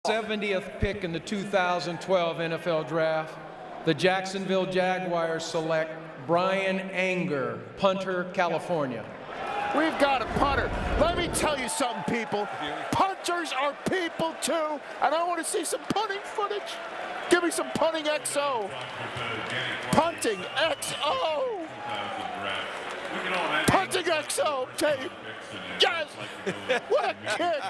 70th pick in the 2012 NFL Draft, the Jacksonville Jaguars select Brian Anger, punter, California. We've got a punter. Let me tell you something, people. Punters are people too, and I want to see some punting footage. Give me some punting XO. Punting XO. Punting XO tape. Yes! What a kick!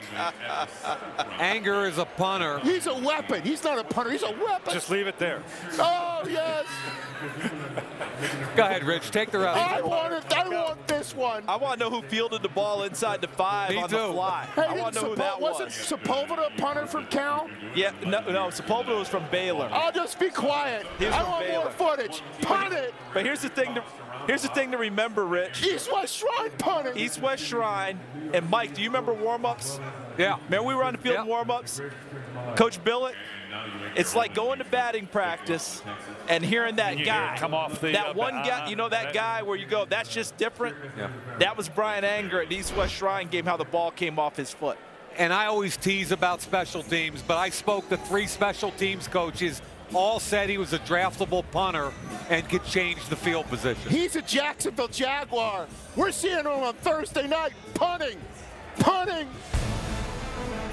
Anger is a punter. He's a weapon. He's not a punter. He's a weapon. Just leave it there. Oh, yes. Go ahead, Rich. Take the rest. I want this one. I want to know who fielded the ball inside the 5 on the fly. Hey, I want to know who that was. Wasn't Sepulveda a punter from Cal? Yeah, no, Sepulveda was from Baylor. I'll just be quiet. I want more footage. Punt it. But here's the thing to remember, Rich. East-West Shrine punting. East-West Shrine. And Mike, do you remember warm-ups? Yeah. Remember we were on the field in warm-ups? Coach Billett, it's like going to batting practice and hearing that guy. Come off the, that one guy, you know that guy where you go, that's just different? Yeah. That was Brian Anger at the East-West Shrine game, how the ball came off his foot. And I always tease about special teams, but I spoke to 3 special teams coaches. All said he was a draftable punter and could change the field position. He's a Jacksonville Jaguar. We're seeing him on Thursday night punting. Punting.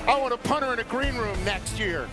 I want a punter in a green room next year.